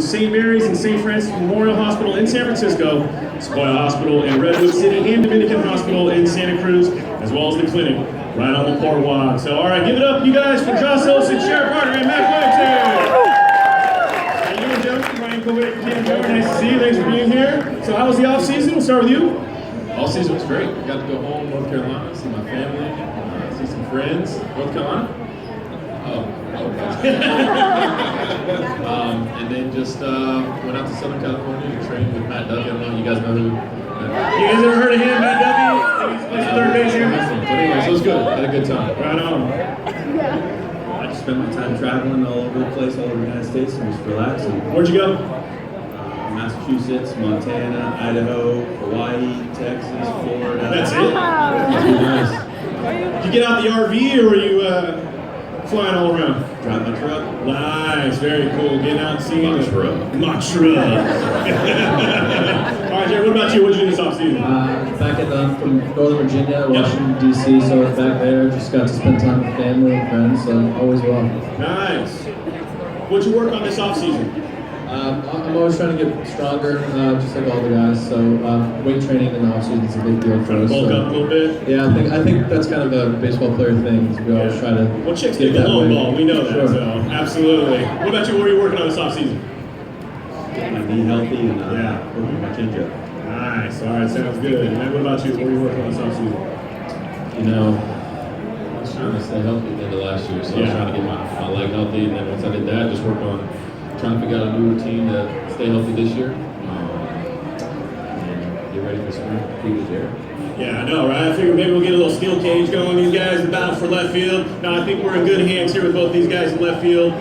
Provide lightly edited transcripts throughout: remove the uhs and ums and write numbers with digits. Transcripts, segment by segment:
St. Mary's and St. Francis Memorial Hospital in San Francisco, Sequoia Hospital in Redwood City, and Dominican Hospital in Santa Cruz, as well as the clinic right on the boardwalk. So, all right, give it up, you guys, for Josh Osich, Jarrett, and Matt Williamson. How you doing, gentlemen? Ryan Kovic, nice to see you. Thanks for being here. So, how was the off season? We'll start with you. All season was great. Got to go home, North Carolina, see my family, see some friends. North Carolina. And then just went out to Southern California to train with Matt Duffy. I don't know, you guys know who? You guys ever heard of him, Matt Duffy? He's playing third base here. But anyway, so it was good. Had a good time. Right on. I just spent my time traveling all over the place, all over the United States, and just relaxing. Where'd you go? Massachusetts, Montana, Idaho, Hawaii, Texas, Florida. That's it? That's really nice. Did you get out the RV, or were you flying all around? Drive my truck. Nice, very cool. Getting out and seeing My truck. My truck. All right, Jarrett, what about you? What'd you do this offseason? Back from Northern Virginia, Washington, D.C., so I was back there. Just got to spend time with family and friends, so always well. Nice. What'd you work on this offseason? I'm always trying to get stronger, just like all the guys. So weight training in the offseason is a big deal for us. Bulk up a little bit? Yeah, I think that's kind of a baseball player thing. Is we always try to. Well, chicks get the long ball. We know that. Sure. So absolutely. What about you? What are you working on this offseason? Get my knee healthy and working my changeup. Nice. All right, sounds good. And what about you? What are you working on this offseason? You know, I was trying to stay healthy at the end of last year, so I was trying to get my leg healthy, and then once I did that, just worked on trying to figure out a new routine to stay healthy this year. And get ready for spring. Pretty Jarrett. Yeah, I know, right? I figured maybe we'll get a little steel cage going. These guys, the battle for left field. No, I think we're in good hands here with both these guys in left field.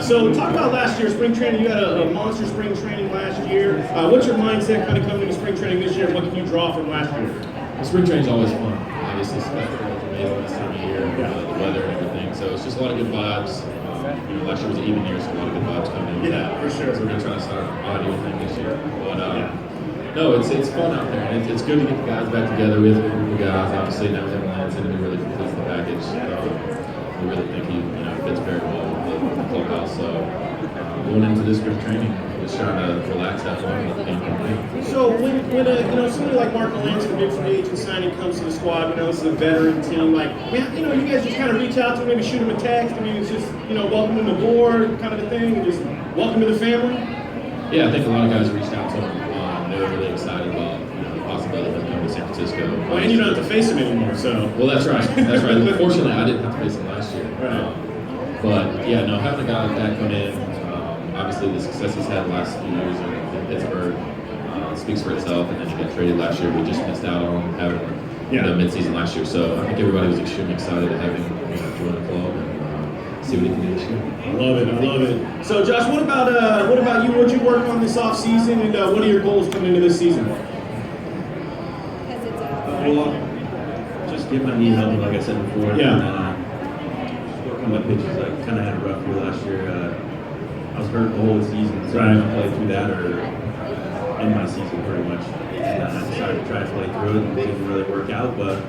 So talk about last year's spring training. You had a monster spring training last year. What's your mindset kind of coming into spring training this year? What can you draw from last year? Well, spring training is always fun. Obviously, it's amazing this time of year, the weather and everything. So it's just a lot of good vibes. Last year was an even year, so a lot of good vibes coming in. Yeah, for sure. So we're gonna try to start an audio thing this year. But no, it's fun out there, and it's good to get the guys back together. We have a good group of guys. Obviously, now we have Williamson, and he really completes the package. We really think he fits very well with the clubhouse. So going into this spring training, just trying to relax, have fun, let the game come. So when somebody like Mark Williamson, a big free agent signing, comes to the squad, this is a veteran team. Like, man, you guys just kind of reach out to him, maybe shoot him a text. I mean, it's just welcome him aboard, kind of a thing, and just welcome to the family. Yeah, I think a lot of guys reached out to him. They were really excited about the possibility of him coming to San Francisco. Well, and you don't have to face him anymore, so. Well, that's right. That's right. Unfortunately, I didn't have to face him last year. Right. But yeah, no, having a guy like that come in, obviously the success he's had the last few years in Pittsburgh speaks for itself. And then he got traded last year. We just missed out on having the midseason last year. So I think everybody was extremely excited to have him join the club and see what he can do this year. I love it. So Josh, what about you? What'd you work on this off season, and what are your goals coming into this season? Well, just get my knee healthy, like I said before. Yeah. And, work on my pitches. I kind of had a rough year last year. I was hurt the whole season, so Right. I played through that or end my season pretty much. And I decided to try to play through it, and it didn't really work out, but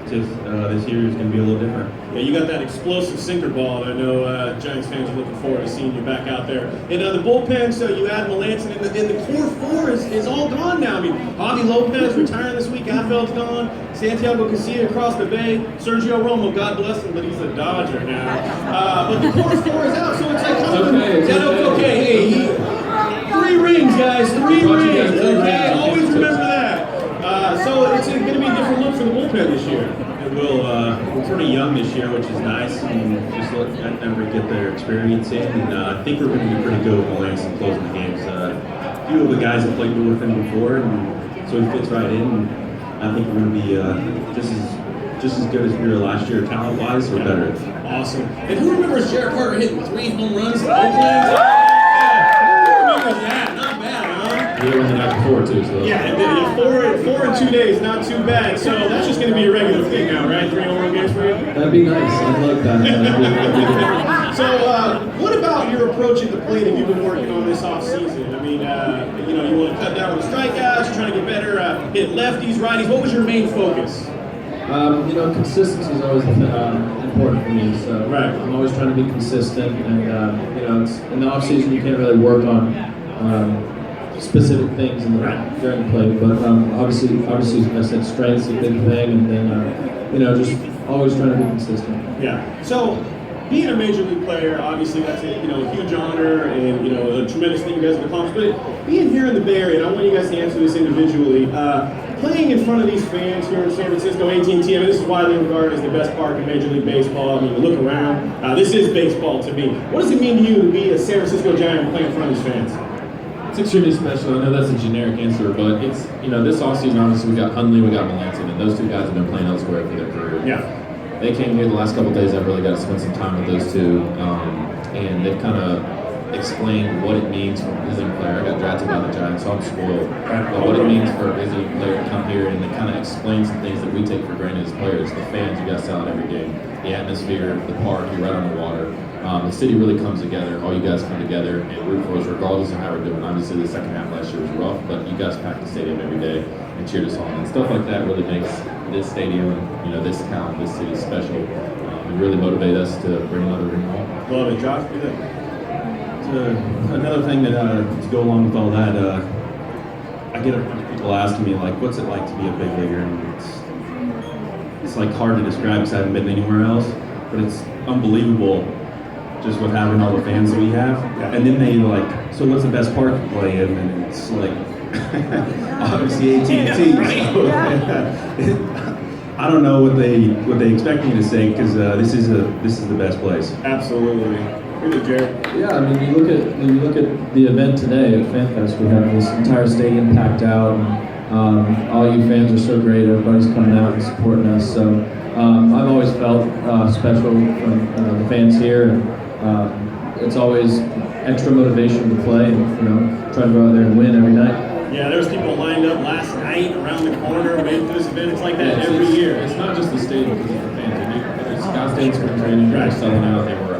just this year is going to be a little different. Yeah, you got that explosive sinker ball, and I know Giants fans are looking forward to seeing you back out there. And the bullpen, so you add Williamson, and the core four is all gone now. I mean, Javi Lopez retiring this week, Affel's gone, Santiago Casilla across the bay, Sergio Romo, God bless him, but he's a Dodger now. But the core four is out, so it's like okay. Hey, 3 rings, guys, 3 rings. Okay, always remember that. So it's going to be a different look for the bullpen this year. It will. We're pretty young this year, which is nice, and just let them get their experience in. And I think we're going to be pretty good with Williamson closing the games. A few of the guys have played with him before, and so he fits right in. And I think we're going to be just as good as we were last year, talent-wise, or better. Awesome. And who remembers Jarrett Carter hitting 3 home runs in Oakland? Who remembers that? Not bad, huh? We were in the night before too, so. Yeah, 4 in 2 days, not too bad. So that's just going to be a regular thing now, right? 3 home run games for you? That'd be nice. I'd like that. That'd be good. So what about your approach at the plate if you've been working on this off season? I mean, you want to cut down on the strikeouts, you're trying to get better, hit lefties, righties. What was your main focus? Consistency is always the thing. important for me. So Right. I'm always trying to be consistent, and it's in the off season you can't really work on specific things during play, but obviously, I said strength's a big thing, and then just always trying to be consistent. Yeah. So, being a major league player, obviously that's a huge honor and a tremendous thing you guys have accomplished. But being here in the Bay Area, and I want you guys to answer this individually. Playing in front of these fans here in San Francisco, AT&T, I mean, this is widely regarded as the best park in Major League Baseball. I mean, you look around, this is baseball to me. What does it mean to you to be a San Francisco Giant playing in front of these fans? It's extremely special. I know that's a generic answer, but it's, this offseason, obviously, we got Hundley, we got Williamson, and those two guys have been playing elsewhere for their career. Yeah. They came here the last couple of days. I've really got to spend some time with those two, and they've kind of explained what it means for a visiting player. I got drafted by the Giants, so I'm spoiled. But what it means for a visiting player to come here, and they kind of explain some things that we take for granted as players. The fans, you guys sell out every game. The atmosphere, the park, you're right on the water. The city really comes together. All you guys come together and root for us, regardless of how we're doing. Obviously, the second half last year was rough, but you guys packed the stadium every day and cheered us on. And stuff like that really makes this stadium, this town, this city special. And really motivate us to bring another ring home. Love it, Josh. Do that. Another thing that to go along with all that, I get people asking me like, "What's it like to be a big leaguer?" And it's like hard to describe because I haven't been anywhere else, but it's unbelievable just with having all the fans that we have. Yeah. And then they like, "So what's the best park to play in?" And it's like, obviously AT&T. I don't know what they expect me to say because this is the best place. Absolutely. Really, Jarrett. Yeah, I mean, you look at the event today at Fanfest. We have this entire stadium packed out, and all you fans are so great. Everybody's coming out and supporting us. So I've always felt special from the fans here, and it's always extra motivation to play and try to go out there and win every night. Yeah, there was people lined up last night around the corner waiting for this event. It's like that every year. It's not just the stadium because of the fans. It's Scottsdale spring training. They're selling out. They were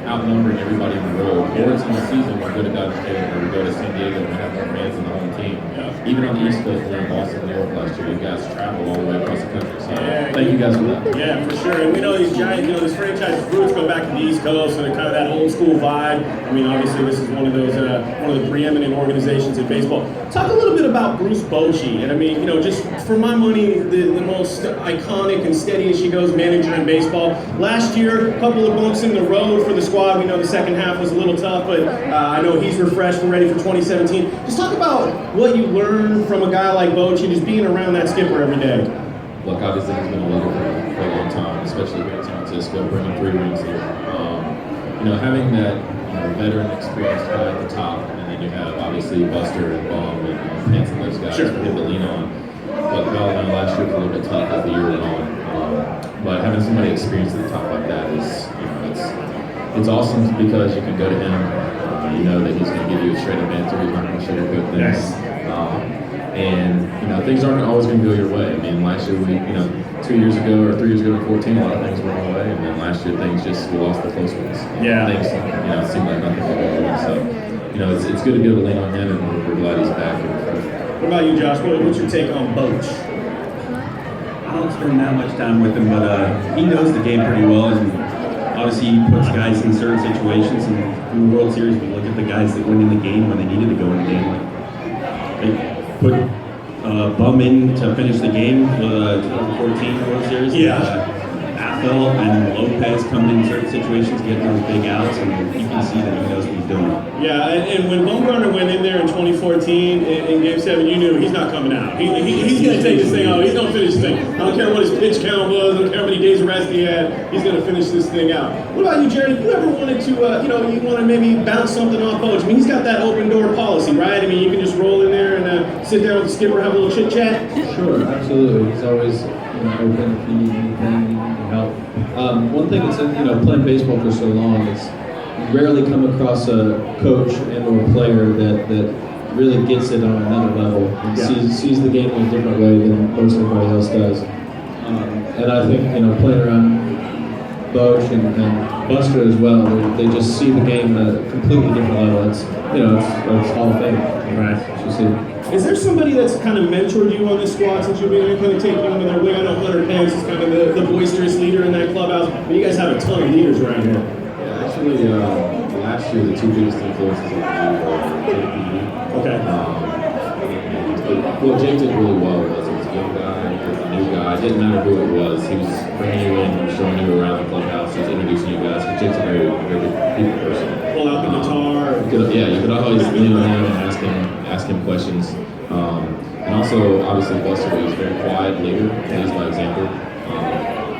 outnumbering everybody on the road. Or it's in the season when we go to Dodger Stadium or we go to San Diego and we have more fans than the home team. Yeah. Even on the East Coast, we were in Boston, New York last year. You guys travel all the way across the country. So thank you guys for that. Yeah, for sure. And we know these Giants, this franchise's roots go back to the East Coast, so they're kind of that old school vibe. I mean, obviously, this is one of those, one of the preeminent organizations in baseball. Talk a little bit about Bruce Bochy. And I mean, just for my money, the most iconic and steady as she goes manager in baseball. Last year, a couple of bumps in the road for the squad. We know the second half was a little tough, but I know he's refreshed and ready for 2017. Just talk about what you learned from a guy like Bochy, just being around that skipper every day. Look, obviously he's been a leader for a long time, especially here in San Francisco, bringing 3 rings here. Having that veteran experienced guy at the top, and then you have obviously Buster and Baum and Pence and those guys for him to lean on. But last year was a little bit tough as the year went on. But having somebody experienced at the top like that is, it's awesome because you can go to him. You know that he's going to give you a straight up answer. He's not going to sugarcoat things. And things aren't always going to go your way. I mean, last year 2 years ago or 3 years ago in 14, a lot of things went our way, and then last year things just we lost the close ones. Yeah. Things seemed like nothing could go wrong. So it's good to be able to lean on him, and we're glad he's back. What about you, Josh? What's your take on Boch? I don't spend that much time with him, but he knows the game pretty well, and obviously he puts guys in certain situations. And in the World Series, we look at the guys that went in the game when they needed to go in the game. Like they put Bum in to finish the game for the 2014 World Series. Yeah. Affel and Lopez coming in certain situations, getting those big outs, and you can see that he knows what he's doing. Yeah, and when Bumgarner went in there in 2014 in Game 7, you knew he's not coming out. He's going to take this thing out. He's going to finish this thing. I don't care what his pitch count was. I don't care how many days of rest he had. He's going to finish this thing out. What about you, Jarrett? If you ever wanted to, you want to maybe bounce something off Boch? I mean, he's got that open door policy, right? I mean, you can just roll in there and sit down with the skipper, have a little chit chat. Sure, absolutely. He's always open if you need anything, help. One thing that's playing baseball for so long is you rarely come across a coach and or a player that really gets it on another level and sees the game in a different way than most everybody else does. And I think playing around Boch and Buster as well, they just see the game at a completely different level. it's Hall of Fame. Right. You see. Is there somebody that's kind of mentored you on this squad since you've been here, kind of taking you under their wing? I know Hunter Pence is kind of the boisterous leader in that clubhouse, but you guys have a ton of leaders around here. Yeah, actually, last year the two biggest influences on me were JP. Okay. What Jake did really well was he was a young guy, he was a new guy. It didn't matter who it was. He was bringing you in, showing you around the clubhouse, he was introducing you guys. Because Jake's a very, very good people person. Pull out the guitar. You could always lean on him and ask him questions. And also, obviously, Buster was a very quiet leader. He was my example.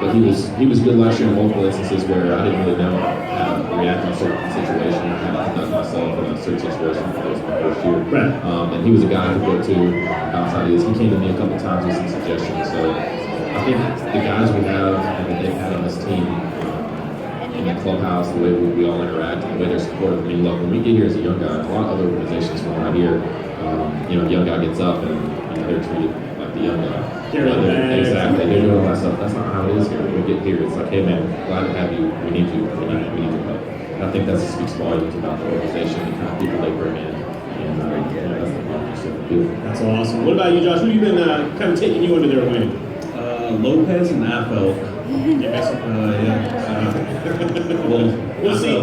But he was good last year in multiple instances where I didn't really know how to react in a certain situation, how to conduct myself in a certain situation. That was my first year. Right. And he was a guy who go to outside of this. He came to me a couple times with some suggestions. So I think the guys we have and that they've had on this team, in the clubhouse, the way we all interact, and the way they're supportive. I mean, look, when we get here as a young guy, a lot of other organizations from around here, the young guy gets up and they're treated like the young guy. Exactly, they're doing all that stuff. That's not how it is here. When we get here, it's like, hey man, glad to have you. We need you. We need your help. And I think that speaks volumes about the organization, the kind of people they bring in. And that's the part. That's awesome. What about you, Josh? Who have you been kind of taking you under their wing? Lopez and Affel. Yes. We'll see.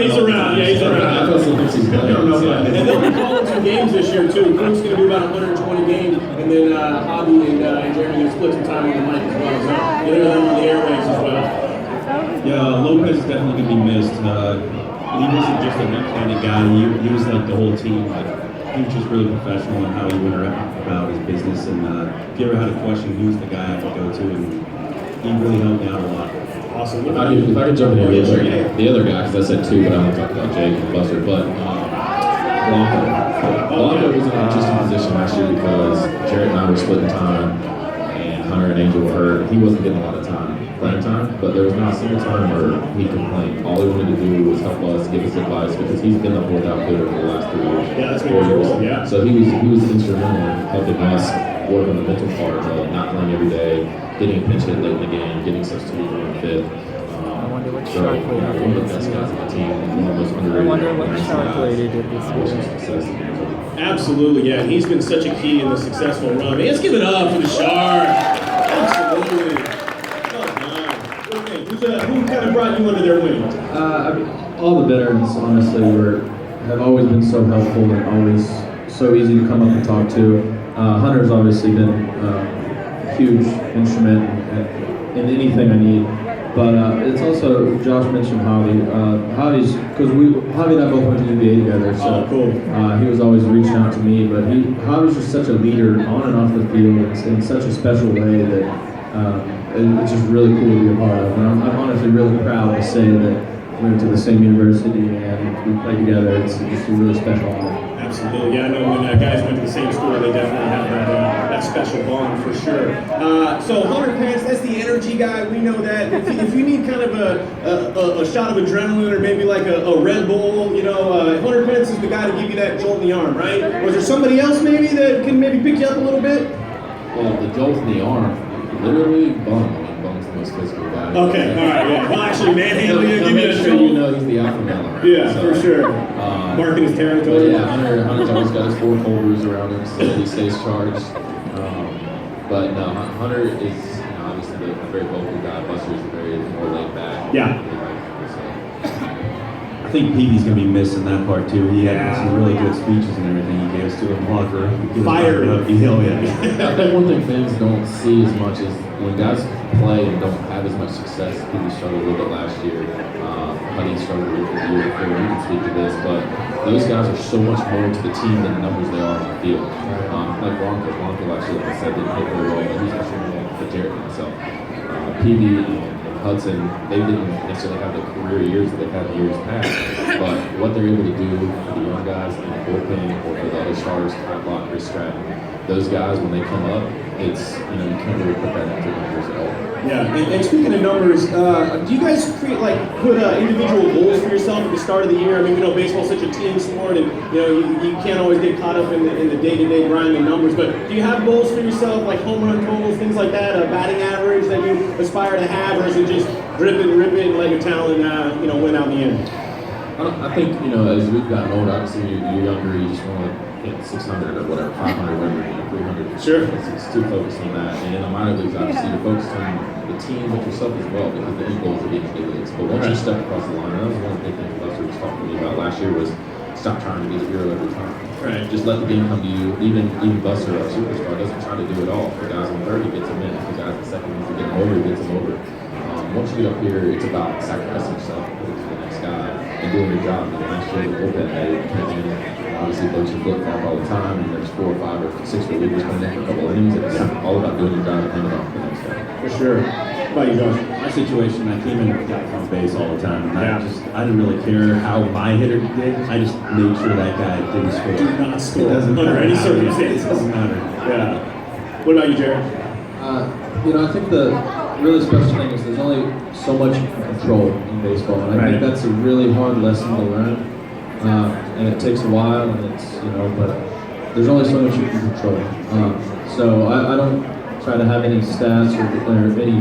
He's around. Yeah, he's around. I don't know. And they'll be calling some games this year too. Luke's going to do about 120 games, and then Hobby and Jarrett are going to split some time on the mic as well. So they're on the airwaves as well. Yeah, Lopez is definitely going to be missed. He wasn't just a mechanic guy. He was like the whole team. Like, he was just really professional in how he went about his business. And if you ever had a question, he was the guy I could go to, and he really helped me out a lot. Awesome. If I could jump in here, the other guy, because I said two, but I want to talk about Jake and Buster, but Blanco was in an interesting position last year because Jarrett and I were splitting time, and Hunter and Angel were hurt. He wasn't getting a lot of playing time, but there was not a single time where he complained. All he wanted to do was help us, give us advice, because he's been the fourth outfielder for the last 3 years. Yeah, that's 4 years. Yeah. So he was instrumental in helping us work on the mental part of not playing every day, getting a pinch hit late in the game, getting substituted in the fifth. So one of the best guys on the team, one of the most underrated. I wonder what Shark-Lady did this year. Absolutely, yeah. He's been such a key in the successful run. Let's give it up for the Shark. Absolutely. Who kind of brought you under their wing? All the veterans, honestly, have always been so helpful and always so easy to come up and talk to. Hunter's obviously been a huge instrument in anything I need. But it's also, Josh mentioned Javi. Javi's, because Javi and I both went to UVA together, so cool. He was always reaching out to me. But Javi's just such a leader on and off the field in such a special way that it's just really cool to be a part of. And I'm honestly really proud to say that we went to the same university and we played together. It's just a really special honor. Absolutely, yeah. I know when guys went to the same school, they definitely have that special bond for sure. So Hunter Pence, that's the energy guy. We know that. If you need kind of a shot of adrenaline or maybe like a Red Bull, Hunter Pence is the guy to give you that jolt in the arm, right? Or is there somebody else maybe that can maybe pick you up a little bit? Well, the jolt in the arm, literally Bum. I mean, Bum's the most physical guy. Okay, all right, yeah. Well, actually, manhandle you, give me a sure jolt. you know he's the alpha male. Right? Yeah, So, for sure. Marking his territory. Yeah, Hunter's always got his 4 cold brews around him, so he stays charged. But no, Hunter is obviously a very vocal guy. Buster is very more laid back. Yeah. I think Petey's going to be missing that part too. He had some really good speeches and everything he gave us to in the locker room. Fired up. Hell yeah. I think one thing fans don't see as much is when guys play and don't have as much success. Petey struggled a little bit last year. Honey struggled with the year before. You can speak to this, but those guys are so much more to the team than the numbers they are on the field. Like Blanco actually, like I said, didn't hit very well, but he's extremely well for Jarrett and himself. Petey and Hudson, they didn't necessarily have the career years that they've had in years past, but what they're able to do for the young guys in the bullpen or for the other stars, Ty Block, Chris Stratton, those guys, when they come up, it's, you can't really put that into numbers at all. Yeah, and speaking of numbers, do you guys put individual goals for yourself at the start of the year? I mean, we know baseball's such a team sport, and you can't always get caught up in the day-to-day grind and numbers. But do you have goals for yourself, like home run totals, things like that, a batting average that you aspire to have, or is it just rip it, and let your talent, win out in the end? I think, as we've gotten older, obviously you're younger, you just want to hit 600 or whatever, 500, whatever, 300. Sure. It's too focused on that. And in the minor leagues, obviously, you're focused on the team, but yourself as well, because the end goal is to be in the big leagues. But once you step across the line, and that was one of the big things Buster was talking to me about last year was stop trying to be the hero every time. Right. Just let the game come to you. Even Buster, our superstar, doesn't try to do it all. The guys on 30 gets them in. The guys on second ones to get them over, he gets them over. Once you get up here, it's about sacrificing yourself to the next guy and doing your job. And last year, the bullpen, they came in, obviously folks are flip-flop all the time, and there's 4 or 5 or 6 relievers coming in for a couple of innings, and it's all about doing your job and handing off the next guy. For sure. How about you, Josh? My situation, I came in and got on base all the time. And I didn't really care how my hitter did. I just made sure that guy didn't score. Do not score. It doesn't under matter. any circumstances. It doesn't matter. Yeah. What about you, Jarrett? I think the really special thing is there's only so much you can control in baseball, and I think that's a really hard lesson to learn, and it takes a while, and it's but there's only so much you can control. So I don't try to have any stats or any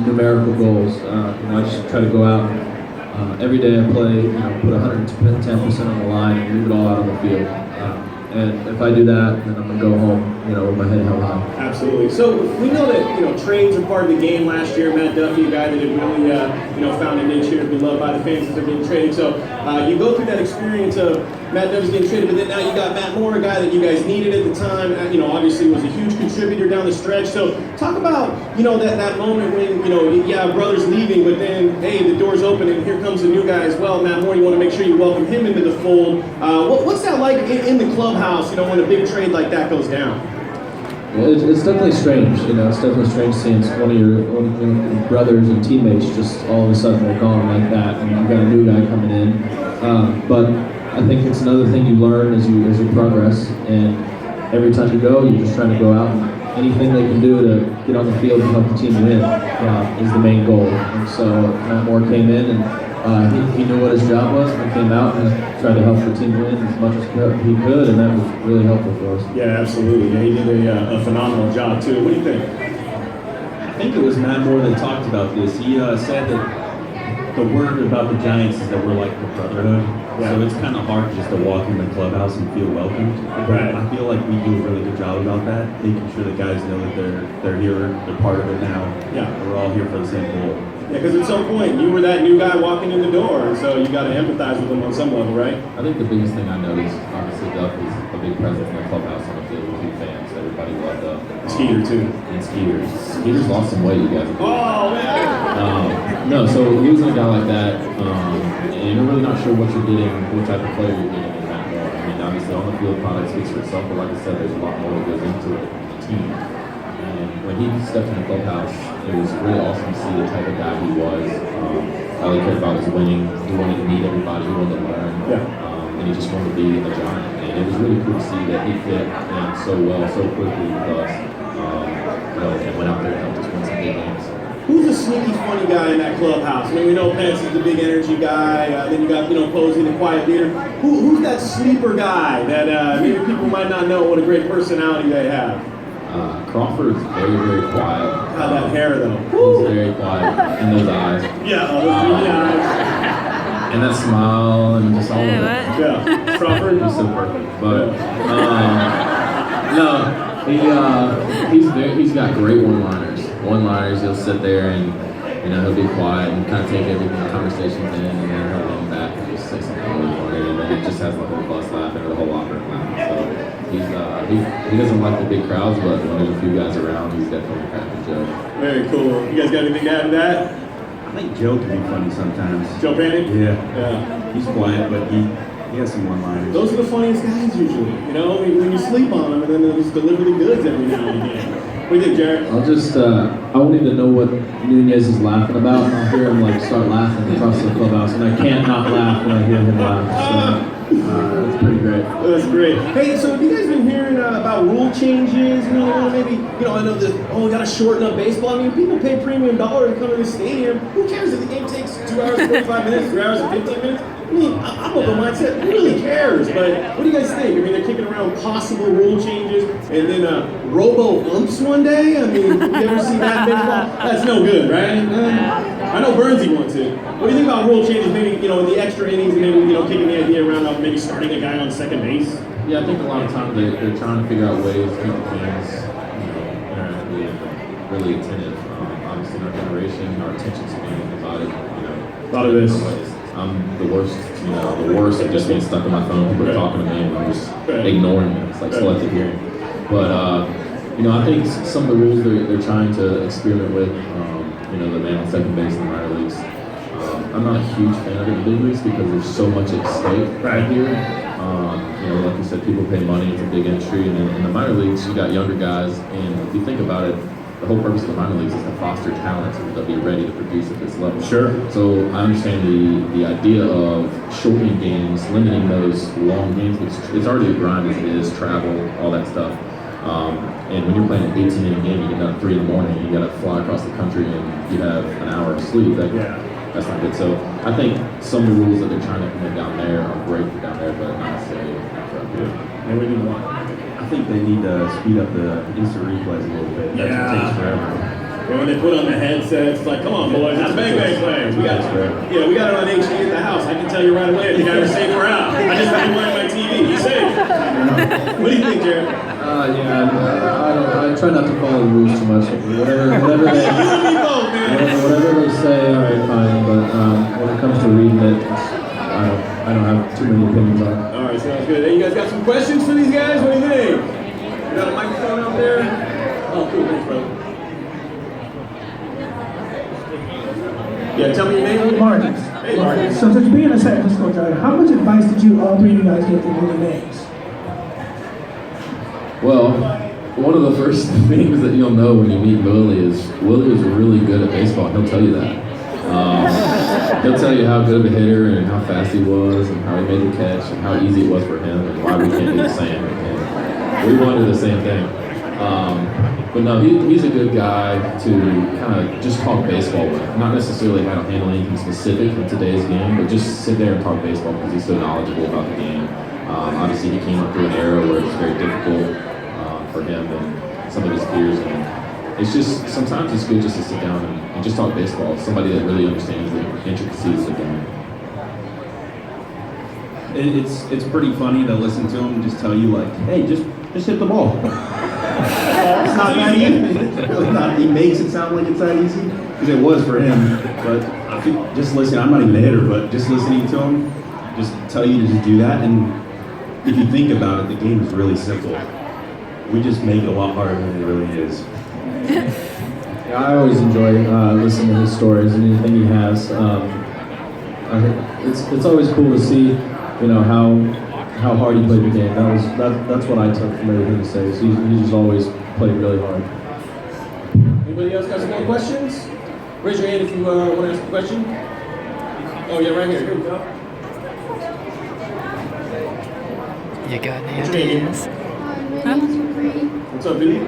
numerical goals. I just try to go out and every day I play, put 110% on the line and leave it all out on the field. And if I do that, then I'm gonna go home, with my head held high. Absolutely. So we know that trades are part of the game. Last year, Matt Duffy, a guy that had really found a niche here to be loved by the fans that have been traded. So you go through that experience of Matt Duffy's getting traded, but then now you got Matt Moore, a guy that you guys needed at the time. Obviously was a huge contributor down the stretch. So talk about that moment when brother's leaving, but then hey, the door's open and here comes a new guy as well, Matt Moore. You want to make sure you welcome him into the fold. What's that like in the clubhouse? When a big trade like that goes down. Well, it's definitely strange. It's definitely strange seeing one of your brothers and teammates just all of a sudden they're gone like that, and you've got a new guy coming in. But I think it's another thing you learn as you progress, and every time you go, you're just trying to go out and anything they can do to get on the field and help the team win is the main goal. And so Matt Moore came in and he knew what his job was and came out and tried to help the team win as much as he could, and that was really helpful for us. Yeah, absolutely. Yeah, he did a phenomenal job too. What do you think? I think it was Matt Moore that talked about this. He said that the word about the Giants is that we're like the brotherhood. Yeah. So it's kind of hard just to walk in the clubhouse and feel welcomed. Right. I feel like we do a really good job about that, making sure the guys know that they're here, they're part of it now. Yeah. We're all here for the same goal. Yeah, because at some point you were that new guy walking in the door, and so you got to empathize with him on some level, right? I think the biggest thing I noticed, obviously, Duff is a big presence in the clubhouse on the field with 2 fans. Everybody loved Duff. Skeeter too. And Skeeter's. Skeeter's lost some weight, you guys. Oh man! No, so losing a guy like that, and you're really not sure what you're getting, what type of player you're getting in Matt Moore. I mean, obviously, on the field product speaks for itself, but like I said, there's a lot more that goes into it, the team. And when he stepped in the clubhouse, it was really awesome to see the type of guy he was. All he cared about was winning. He wanted to meet everybody. He wanted to learn. And he just wanted to be a giant. And it was really cool to see that he fit in so well, so quickly with us. And went out there and helped us win some big games. Who's the sneaky funny guy in that clubhouse? I mean, we know Pence is the big energy guy. Then you got Posey, the quiet leader. Who's that sleeper guy that maybe people might not know what a great personality they have? Crawford is very, very quiet. God, that hair though. He's very quiet, and those eyes. Yeah, those dreamy eyes. And that smile, and just all of it. Yeah, Crawford. He's so perfect. But he's got great one-liners. One-liners, he'll sit there and he'll be quiet and kind of take everything, conversations in, and then he'll lean back and just say something really funny, and then it just has like a bus laugh and the whole locker room laughing. So he doesn't like the big crowds, but when there's a few guys around, he's definitely cracking a joke. Very cool. You guys got anything to add to that? I think Joe can be funny sometimes. Joe Panning? Yeah. He's quiet, but he has some one-liners. Those are the funniest guys usually. When you sleep on them, and then they'll just deliver the goods every now and again. What do you think, Jarrett? I won't even know what Nunez is laughing about, and I'll hear him start laughing across the clubhouse, and I can't not laugh when I hear him laugh. So that's pretty great. That's great. Hey, so have you guys been hearing about rule changes? Maybe I know that. We got to shorten up baseball. I mean, people pay premium dollar to come to the stadium. Who cares if the game takes 2 hours and 45 minutes, 3 hours and 15 minutes? I mean, I'm of the mindset, who really cares? But what do you guys think? I mean, they're kicking around possible rule changes and then robo-umps one day? I mean, you ever see that baseball? That's no good, right? I know Burnsy wants it. What do you think about rule changes, maybe, in the extra innings and maybe, kicking the idea around of maybe starting a guy on second base? Yeah, I think a lot of times they're trying to figure out ways to keep the fans, interactive and really attentive. Obviously, in our generation, our attention span is about it. A lot of this. I'm the worst at just being stuck on my phone. People are talking to me and I'm just ignoring them. It's like selective hearing. But, I think some of the rules they're trying to experiment with, the man on second base in the minor leagues, I'm not a huge fan of it in the big leagues because there's so much at stake right here. Like you said, people pay money, it's a big industry, and in the minor leagues, you got younger guys, and if you think about it, the whole purpose of the minor leagues is to foster talent so that they'll be ready to produce at this level. Sure. So I understand the idea of shortening games, limiting those long games, which it's already a grind as it is, travel, all that stuff. And when you're playing an 18-inning game, you get up at 3 in the morning, you got to fly across the country, and you have an hour of sleep. That's not good. So I think some of the rules that they're trying to implement down there are great for down there, but not necessarily for up here. And we need one. I think they need to speed up the instant replays a little bit. That takes forever. When they put on the headsets, it's like, come on, boys, it's bang plays. We got it on HD at the house. I can tell you right away if the guy was safe or out. I just have to wear my TV. He's safe. What do you think, Jarrett? I try not to follow the rules too much. Whatever they say, all right, fine. But when it comes to reading it, I don't have too many opinions on it. All right, sounds good. Hey, you guys got some questions for these guys? What do you think? You got a microphone out there? Oh, cool. Thanks, brother. Yeah, tell me your name. Marcus. Hey, Marcus. So to being a San Francisco driver, how much advice did you all three of you guys get from Willie names? Well, one of the first things that you'll know when you meet Willie is Willie was really good at baseball. He'll tell you that. He'll tell you how good of a hitter and how fast he was and how he made the catch and how easy it was for him and why we can't do the same. And we want to do the same thing. But no, he's a good guy to kind of just talk baseball with. Not necessarily how to handle anything specific in today's game, but just sit there and talk baseball because he's so knowledgeable about the game. Obviously, he came up through an era where it was very difficult for him and some of his peers. And it's just, sometimes it's good just to sit down and just talk baseball. Somebody that really understands the intricacies of the game. It's pretty funny to listen to him just tell you like, hey, just hit the ball. It's not that easy. It's really not. He makes it sound like it's that easy because it was for him. But I think just listening, I'm not even a hitter, but just listening to him, just tell you to just do that. And if you think about it, the game is really simple. We just make it a lot harder than it really is. Yeah, I always enjoy listening to his stories and anything he has. It's always cool to see, how hard he played the game. That's what I took from everything he says. He just always played really hard. Anybody else got some more questions? Raise your hand if you want to ask a question. Oh yeah, right here. Here we go. You got any What's your name? ideas? My name's Bree. What's up, dude?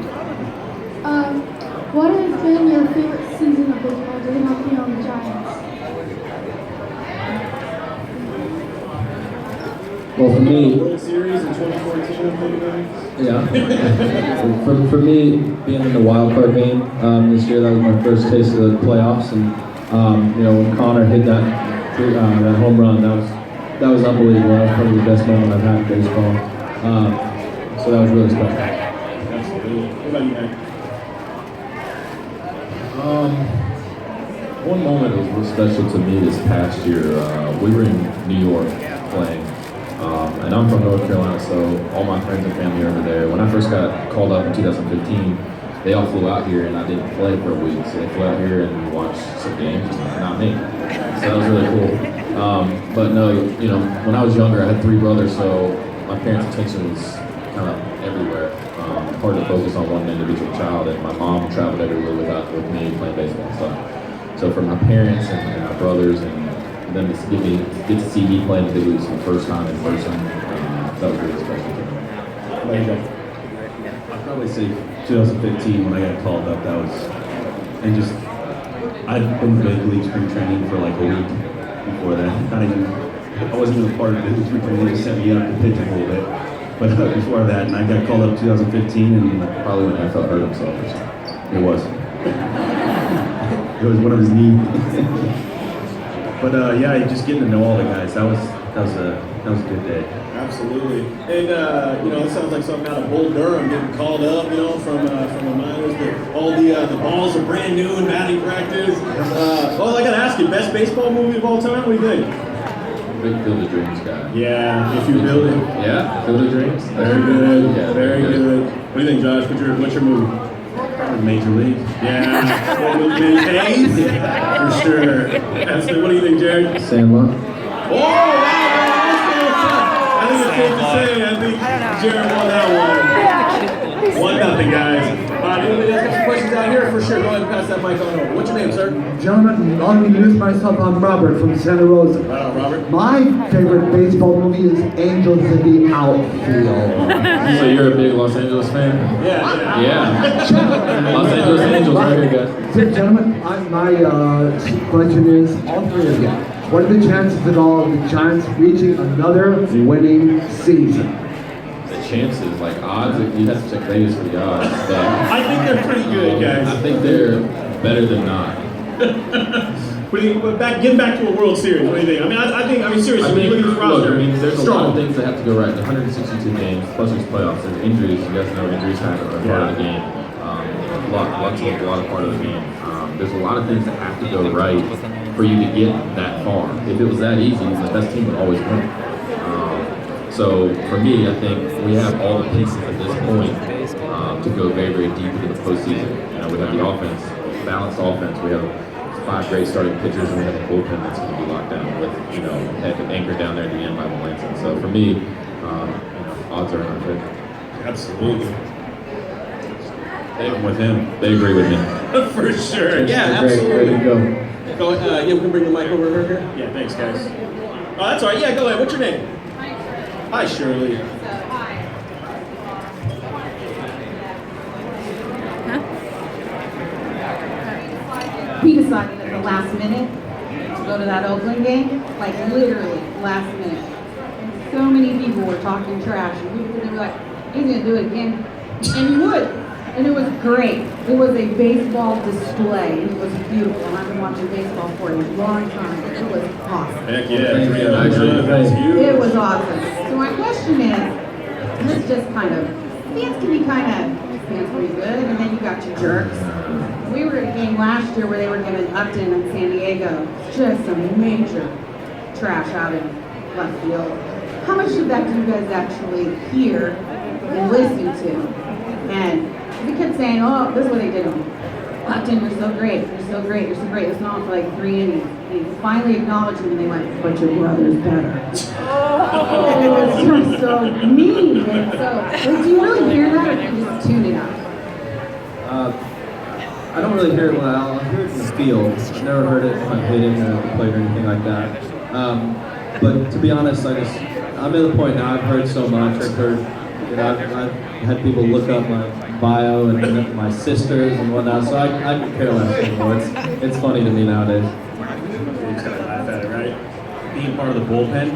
What has been your favorite season of baseball during helping on the Giants? Well, for me, World Series in 2014, yeah. For me, being in the wild card game this year, that was my first taste of the playoffs, and when Connor hit that home run, that was unbelievable. That was probably the best moment I've had in baseball. So that was really special. Absolutely. What about you, man? One moment that was real special to me this past year, we were in New York playing, and I'm from North Carolina, so all my friends and family are over there. When I first got called up in 2015, they all flew out here and I didn't play for a week, so they flew out here and watched some games, not me. So that was really cool. But no, when I was younger, I had 3 brothers, so my parents' attention was kind of everywhere. Hard to focus on one individual child, and my mom traveled everywhere with me playing baseball and stuff. So for my parents and my brothers and them to get to see me play in the big leagues for the first time in person, that was really special to me. I'd probably say 2015 when I got called up, that was, and just, I'd been to big league spring training for like a week before that. Not even I wasn't really part of it. It was when they set me up to pitch a little bit. But before that, and I got called up 2015, and Probably when NFL hurt himself or something. it was. It was one of his knees. But yeah, just getting to know all the guys. That was a good day. Absolutely. And, it sounds like something out of Bull Durham getting called up, from the minors. All the balls are brand new in batting practice. Well, I got to ask you, best baseball movie of all time? What do you think? Big Field of Dreams guy. Yeah, if you build it. Yeah, Field of Dreams. Very good. Yeah, very good. What do you think, Josh? What's your movie? Major League. Yeah. For sure. What do you think, Jarrett? Sandlot. Oh, wow. I think it's safe to say, I think Jarrett won that one. 1-0, guys. Anybody else got some questions out here? For sure, go ahead and pass that mic on over. What's your name, sir? Gentlemen, let me introduce myself. I'm Robert from Santa Rosa. Right on, Robert. My favorite baseball movie is Angels in the Outfield. So you're a big Los Angeles fan? Yeah. Yeah. Los Angeles Angels right here, guys. Gentlemen, my question is, all three of you, what are the chances at all of the Giants reaching another winning season? The chances, like odds, you'd have to check Vegas for the odds. But I think they're pretty good, guys. I think they're better than not. Getting back to a World Series, what do you think? I think, seriously, when you look at this roster, there's a lot strong. of things that have to go right. The 162 games, plus there's playoffs, there's injuries. You guys know injuries kind of are part of the game. Lots of a lot of part of the game. There's a lot of things that have to go right for you to get that far. If it was that easy, the best team would always win. So for me, I think we have all the pieces at this point to go very, very deep into the postseason. We have the offense, balanced offense. We have 5 great starting pitchers, and we have a bullpen that's going to be locked down with, anchored down there at the end by Williamson. So for me, odds are in our favor. Absolutely. I'm with him. They agree with me. For sure. Yeah, Great, absolutely. there you go. Yeah, we can bring the mic over here. Yeah, thanks, guys. Oh, that's all right. Yeah, go ahead. What's your name? Hi, Shirley. We decided at the last minute to go to that Oakland game, like literally last minute. So many people were talking trash, and we were like, he's gonna do it again. And he would. And it was great. It was a baseball display. It was beautiful. And I've been watching baseball for a long time. It was awesome. Heck yeah. That's huge. It was awesome. So my question is, and this just kind of, fans can be fans pretty good, and then you got your jerks. We were at a game last year where they were giving Upton in San Diego just some major trash out in left field. How much of that do you guys actually hear and listen to? And we kept saying, oh, this is what they did to him. Upton, you're so great, you're so great, you're so great. It's not for like 3 innings. And he finally acknowledged him and they went, but your brother's better. It was just so mean. And so, do you really hear that or do you just tune it out? I don't really hear it well. I hear it in the field. I've never heard it when I played in the plate or anything like that. But to be honest, I'm at the point now. I've heard so much. I've had people look up my bio and my sisters and whatnot. So I can care less anymore. It's funny to me nowadays. You just gotta laugh at it, right? Being part of the bullpen,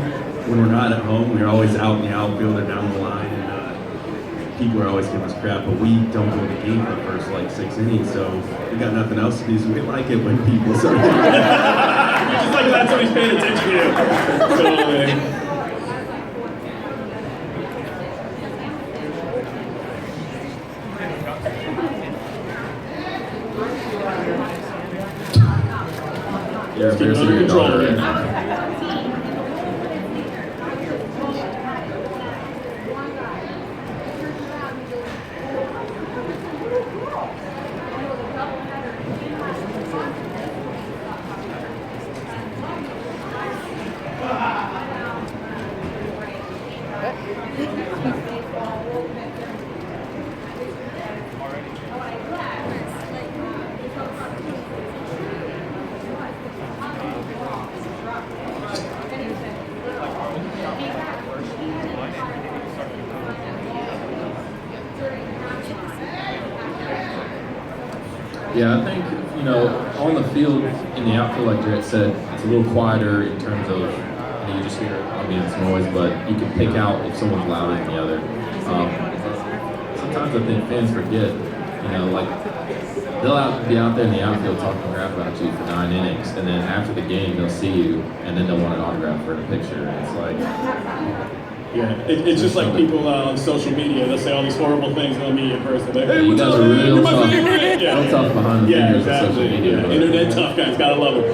when we're not at home, we're always out in the outfield or down the line, and people are always giving us crap, but we don't go to the game for the first 6 innings, so we got nothing else to do, so we like it when people start. Just like that, somebody's paying attention to you. So, You're embarrassing your daughter right now. Yeah, I think, on the field, in the outfield, like Jarrett said, it's a little quieter in terms of and you just hear ambient noise, but you can pick out if someone's louder than the other. Sometimes I think fans forget, like they'll be out there in the outfield talking crap about you for 9 innings, and then after the game they'll see you, and then they'll want an autograph for a picture. And it's like, yeah, it's just like people on social media. They'll say all these horrible things on me in person. Like, hey, you what's guys up, are man? You're real my tough. favorite. Yeah, Real tough behind the yeah, fingers of exactly. social media. Yeah. But, Internet tough guys, gotta love them.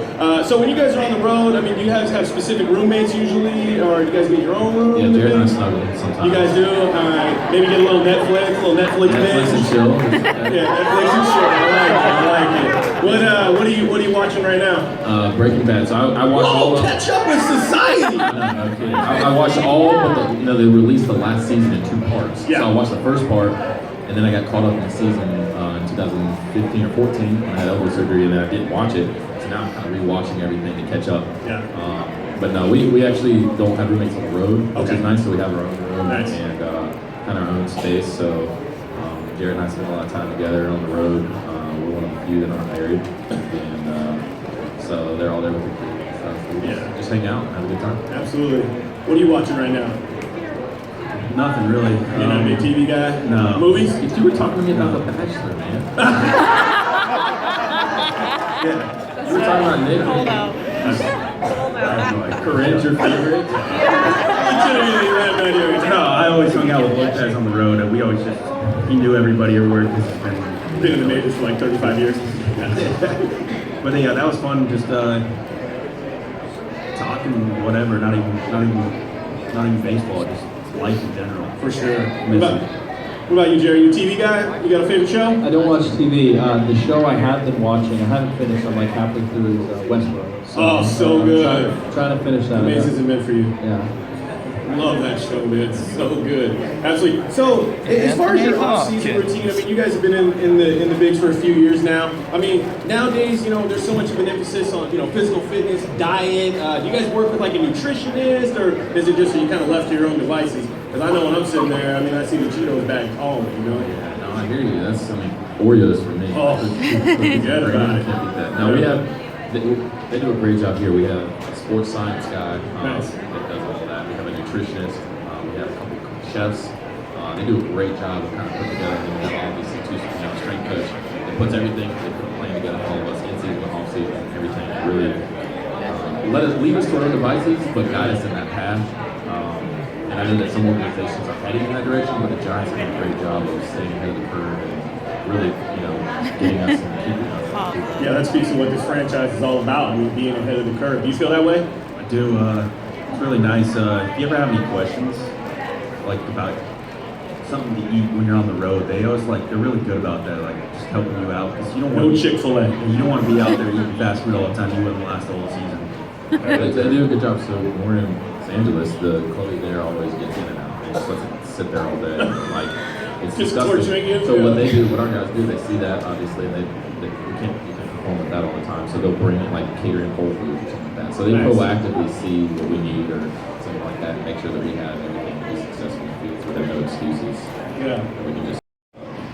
So when you guys are on the road, I mean, do you guys have specific roommates usually, or do you guys get your own room? yeah, Jarrett and I snuggle sometimes. You guys do? All right. Maybe get a little Netflix Netflix binge. and chill. Yeah, Netflix and chill. I like it. What are you watching right now? Breaking Bad. So I watched all of. Catch up with society. No, kidding. I watched all, but they released the last season in 2 parts. Yeah. So I watched the first part, and then I got caught up in the season in 2015 or 14 when I had elbow surgery, and then I didn't watch it. So now I'm kind of rewatching everything to catch up. Yeah. But no, we actually don't have roommates on the road, which Okay. is nice. So we have our own room Nice. and kind of our own space. So Jarrett and I spend a lot of time together on the road. We're one of the few that aren't married, and so they're all there with the kids and stuff. We just hang out and have a good time. Absolutely. What are you watching right now? Nothing really. You're not a big TV guy? No. Movies? If you were talking to me about The Bachelor, man. Yeah. You were talking about Nick. Corinne's your favorite? No, I always hung out with Lopez on the road, and we always he knew everybody everywhere because he's Been in the majors for like 35 years. But yeah, that was fun. Just talking whatever, not even baseball, just life in general. For sure. What about you, Jerry? You a TV guy? You got a favorite show? I don't watch TV. The show I have been watching, I haven't finished. I'm like halfway through is Westworld. Oh, so I'm good. Trying to finish that. Amazing isn't meant for you. Yeah. Love that show, man. It's so good. Absolutely. So, as far as your off-season routine, I mean, you guys have been in the bigs for a few years now. I mean, nowadays, there's so much of an emphasis on, physical fitness, diet. Do you guys work with like a nutritionist, or is it just so you kind of left to your own devices? Because I know when I'm sitting there, I mean, I see the Cheetos bag calling, Yeah, no, I hear you. Oreos for me. Oh, forget about it. No, they do a great job here. We have a sports science guy Nice. that does all that. We have a nutritionist. We have a couple of chefs. They do a great job of kind of putting together. And then we have obviously two strength coach that puts everything, they put a plan together for all of us in season, off season, everything. Really leave us to our own devices, but guide us in that path. And I know that some organizations are heading in that direction, but the Giants have done a great job of staying ahead of the curve and really, getting us and keeping us. Yeah, that speaks to what this franchise is all about. I mean, being ahead of the curve. Do you feel that way? I do. It's really nice. If you ever have any questions, like about something to eat when you're on the road, they're really good about that, like just helping you out because you don't want Chick-fil-A. You don't want to be out there eating fast food all the time. You wouldn't last the whole season. They do a good job. So when we're in Los Angeles, the Chloe there always gets in and out. They just let it sit there all day. It's Just disgusting. torturing you? So what they do, what our guys do, they see that obviously, and you can't perform with that all the time. So they'll bring in like catering Whole Foods or something like that. So they Nice. proactively see what we need or something like that, and make sure that we have everything to be successful in the field. So there are no excuses. Yeah. And we can just.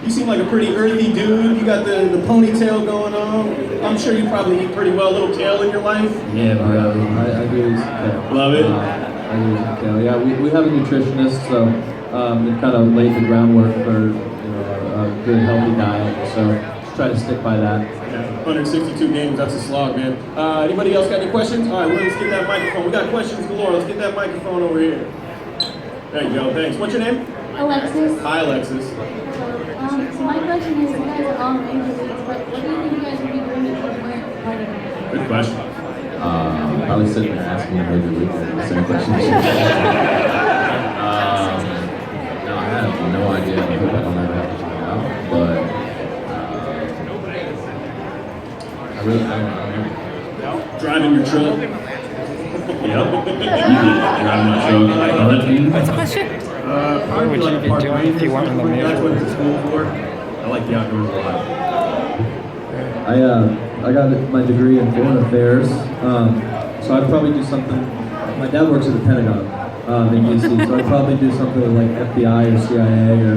You seem like a pretty earthy dude. You got the ponytail going on. I'm sure you probably eat pretty well. A little kale in your life. Yeah, I do use kale. Love it. I do use kale. Yeah, we have a nutritionist, so it kind of laid the groundwork for a good healthy diet. So just try to stick by that. Yeah, 162 games, that's a slog, man. Anybody else got any questions? All right, well, let's get that microphone. We got questions galore. Let's get that microphone over here. There you go, thanks. What's your name? Alexis. Hi, Alexis. So my question is, you guys are all major leagues, but what do you think you guys would be doing if you weren't part of it? Good question. Probably sitting there asking the major league the same question. No, I have no idea. I hope I don't ever have to find out. But I really don't know. Driving your truck. Yep. Driving my truck. What's the question? What would you be doing if you weren't in the major That's what leagues? it's school for. I like the outdoors a lot. I got my degree in foreign affairs, so I'd probably do something. My dad works at the Pentagon in DC, so I'd probably do something with like FBI or CIA or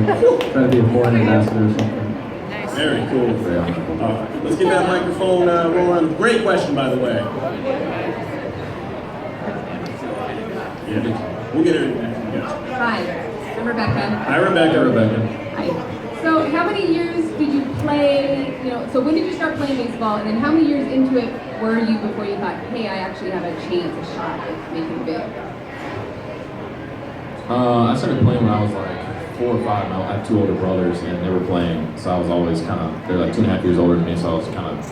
try to be a foreign ambassador or something. Very cool. Let's get that microphone rolling. Great question, by the way. Yeah. We'll get her in there. Yeah. Hi, I'm Rebecca. Hi, Rebecca. Hi. So how many years did you play, so when did you start playing baseball, and then how many years into it were you before you thought, hey, I actually have a chance, a shot at making big? I started playing when I was like 4 or 5. I have 2 older brothers, and they were playing, so I was always they're like 2.5 years older than me, so I was kind of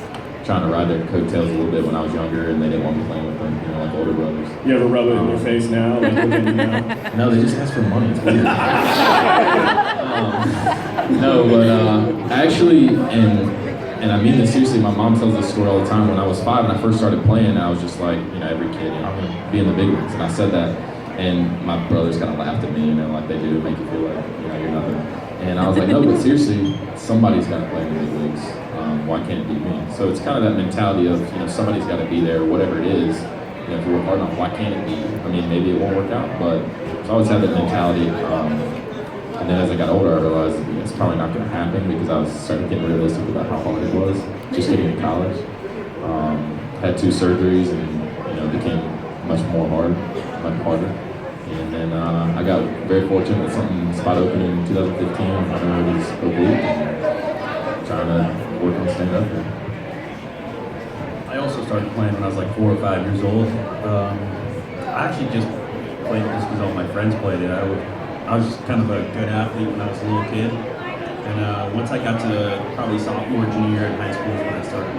trying to ride their coattails a little bit when I was younger, and they didn't want me playing with them, like older brothers. You ever rub it in your face now? Like, look at you now? No, they just ask for money. It's weird. No, but actually, and I mean this seriously, my mom tells this story all the time. When I was 5 and I first started playing, I was just like, every kid, I'm going to be in the big leagues. And I said that, and my brothers kind of laughed at me, like they do, make you feel like, you're nothing. And I was like, no, but seriously, somebody's got to play in the big leagues. Why can't it be me? So it's kind of that mentality of, somebody's got to be there, whatever it is. If you work hard enough, why can't it be? I mean, maybe it won't work out, but I always had that mentality. And then as I got older, I realized it's probably not going to happen because I was starting to get realistic about how hard it was just getting to college. Had 2 surgeries and it became much harder. And then I got very fortunate that something spot open in 2015. I know it was oblique and trying to work on stand up here. I also started playing when I was like 4 or 5 years old. I actually just played it just because all my friends played it. I was just kind of a good athlete when I was a little kid. And once I got to probably sophomore, junior year in high school is when I started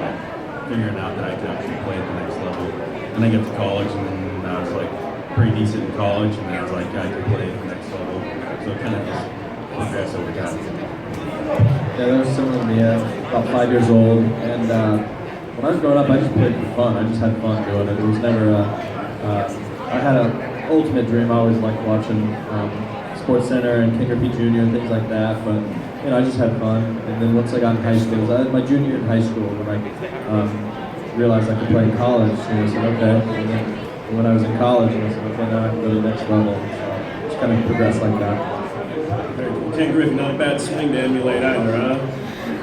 figuring out that I could actually play at the next level. And I got to college, and then I was like pretty decent in college, and then I was like, I could play at the next level. So it kind of just progressed over time. Yeah, that was similar to me. About 5 years old, and when I was growing up, I just played for fun. I just had fun doing it. It was never I had an ultimate dream. I always liked watching Sports Center and King Griffey Jr. and things like that, but I just had fun. And then once I got in high school, I was my junior year in high school when I realized I could play in college. And I said, okay. And then when I was in college, I said, okay, now I can go to the next level. So just kind of progressed like that. Very cool. Ken Griffey, not a bad swing to emulate either, huh?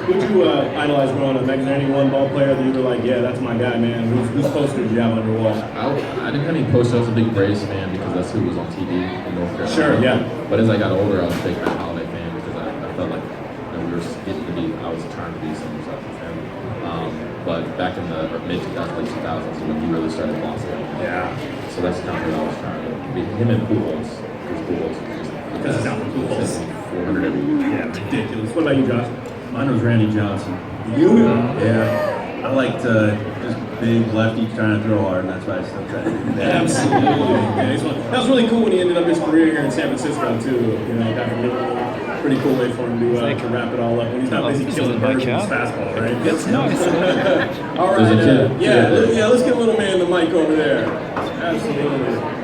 Who'd you idolize growing up? Is there any one ball player that you were like, yeah, that's my guy, man? Whose poster did you have on your wall? I didn't have any posters. I was a big Braves fan because that's who was on TV in North Carolina. Sure, yeah. But as I got older, I was a big Matt Holiday fan because I felt like we were getting to be, I was trying to be some stuff with him. But back in the mid-2000s, late 2000s, when he really started blossoming. Yeah. So that's kind of what I was trying to be. Him and Pujols. Because Pujols was just... Because it's not Pujols. 400 every week. Yeah, ridiculous. What about you, Josh? Mine was Randy Johnson. You? Yeah. I liked just big lefty trying to throw hard, and that's why I still try to do that. Absolutely. Yeah, that was really cool when he ended up his career here in San Francisco, too. That was a pretty cool way for him to wrap it all up. When he's not busy killing birds with his fastball, right? That's nice. All right. Yeah, let's get little man the mic over there. Absolutely.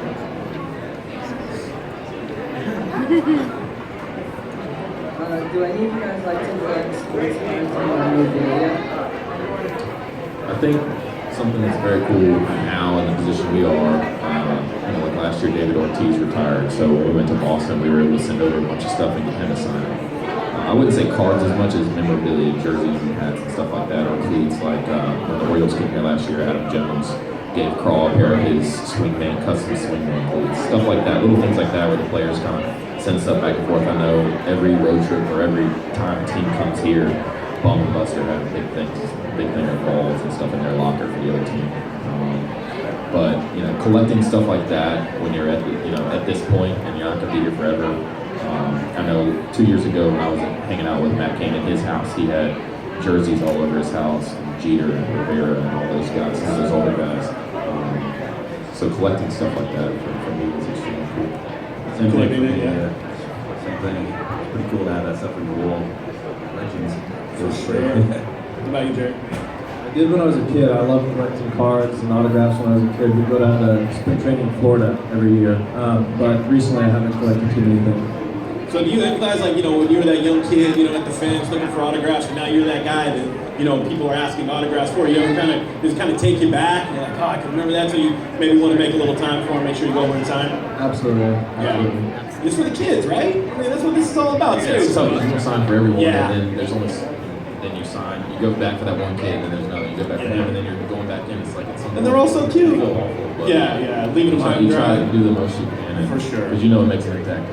Do any of you guys like to learn sports memorabilia? I think something that's very cool now in the position we are, like last year David Ortiz retired, so when we went to Boston, we were able to send over a bunch of stuff and get him to sign it. I wouldn't say cards as much as memorabilia, jerseys and hats and stuff like that, or cleats. Like when the Orioles came here last year, Adam Jones gave Crawl a pair of his swingman, custom swingman cleats, stuff like that, little things like that where the players kind of send stuff back and forth. I know every road trip or every time a team comes here, Bum and Buster have big thing of balls and stuff in their locker for the other team. But collecting stuff like that when you're at this point and you're not going to be here forever. I know 2 years ago when I was hanging out with Matt Cain at his house, he had jerseys all over his house, and Jeter and Rivera and all those guys, some of those older guys. So collecting stuff like that for me is extremely cool. Same thing. Same thing. It's pretty cool to have that stuff on your wall. Legends. For sure. What about you, Jarrett? I did when I was a kid. I loved collecting cards and autographs when I was a kid. We'd go down to spring training in Florida every year. But recently I haven't collected too many things. So do you empathize, when you were that young kid, at the fence looking for autographs, and now you're that guy that, people are asking autographs for? You ever does it kind of take you back? You're like, oh, I can remember that, so you maybe want to make a little time for him, make sure you go over in time? Absolutely. Yeah. It's for the kids, right? I mean, that's what this is all about, Yeah, it's tough. There's no sign for everyone, Yeah. and then there's only then you sign, you go back for that one kid, and then there's another. You go back for him, and then you're going back in. It's like it's something. And they're all so cute. Feel awful, but Yeah, leaving them high and you try dry. to do the most you can. For sure. Because you know it makes an impact.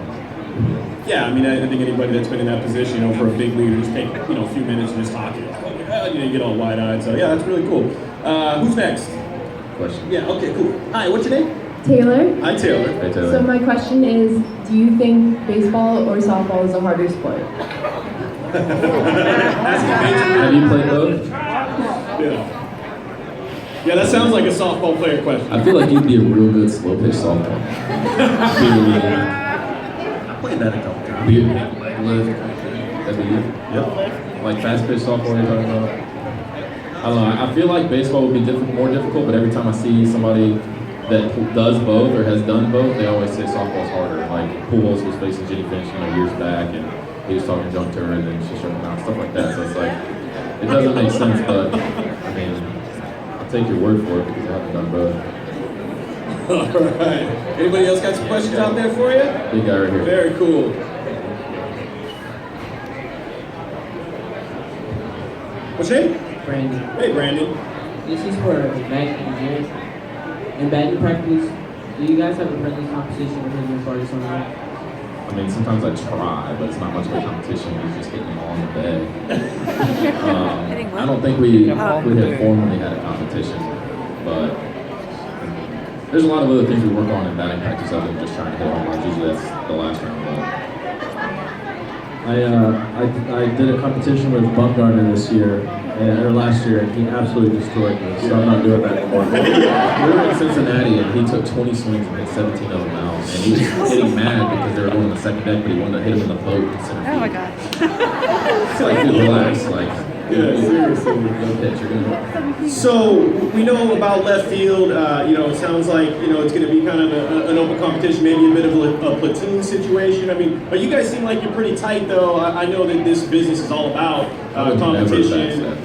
Yeah, I mean, I think anybody that's been in that position, for a big leader, just take, a few minutes and just talk. You get all wide-eyed. So yeah, that's really cool. Who's next? Question. Yeah. Okay. Cool. Hi. What's your name? Taylor. Hi, Taylor. Hey, Taylor. So my question is, do you think baseball or softball is a harder sport? Have you played both? Yeah. Yeah, that sounds like a softball player question. I feel like you'd be a real good slow pitch softball. I played that a couple times. That'd be you. Yep. Like fast pitch softball you're talking about. I don't know. I feel like baseball would be more difficult, but every time I see somebody that does both or has done both, they always say softball's harder. Like Pujols was facing Jenny Finch, years back, and he was talking junk to her, and then she shut him out, stuff like that. So it's like, it doesn't make sense, but I mean, I'll take your word for it because I haven't done both. All right. Anybody else got some questions out there for you? Big guy right here. Very cool. What's your name? Brandon. Hey, Brandon. This is for Mac and Jarrett. In batting practice, do you guys have a friendly competition with him as far as something? I mean, sometimes I try, but it's not much of a competition. We're just hitting them all in the bag. I don't think we had formally had a competition, but there's a lot of other things we work on in batting practice other than just trying to hit home runs. Usually that's the last round. But I did a competition with Bumgarner this year, or last year, and he absolutely destroyed me, so I'm not doing that anymore. We were in Cincinnati, and he took 20 swings and hit 17 of them out, and he was getting mad because they were going to the second deck, but he wanted to hit him in the boat in center field. Oh my god. It's like, dude, relax, seriously, no pitch, you're gonna. So we know about left field. It sounds like it's going to be kind of an open competition, maybe a bit of a platoon situation. I mean, but you guys seem like you're pretty tight, though. I know that this business is all about competition.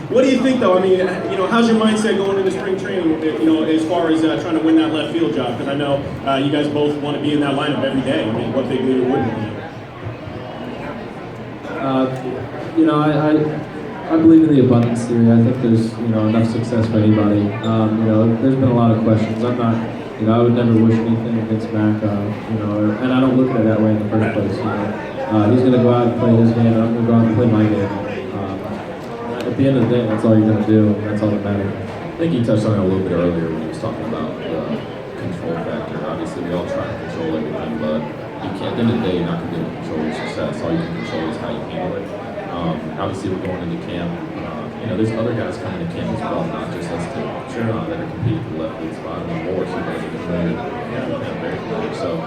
What do you think, though? I mean, how's your mindset going into spring training? As far as trying to win that left field job, because I know you guys both want to be in that lineup every day. I mean, what big leader wouldn't be? I believe in the abundance theory. I think there's enough success for anybody. There's been a lot of questions. I'm not, I would never wish anything against Mac. And I don't look at it that way in the first place. He's going to go out and play his game, and I'm going to go out and play my game. At the end of the day, that's all you're going to do. That's all that matters. I think you touched on it a little bit earlier when he was talking about the control factor. Obviously, we all try to control everything, but you can't. At the end of the day, you're not going to be able to control your success. All you can control is how you handle it. Obviously, we're going into camp. There's other guys coming to camp as well, not just us two, that are competing for the left field spot. And more, so guys are familiar, very familiar. So, I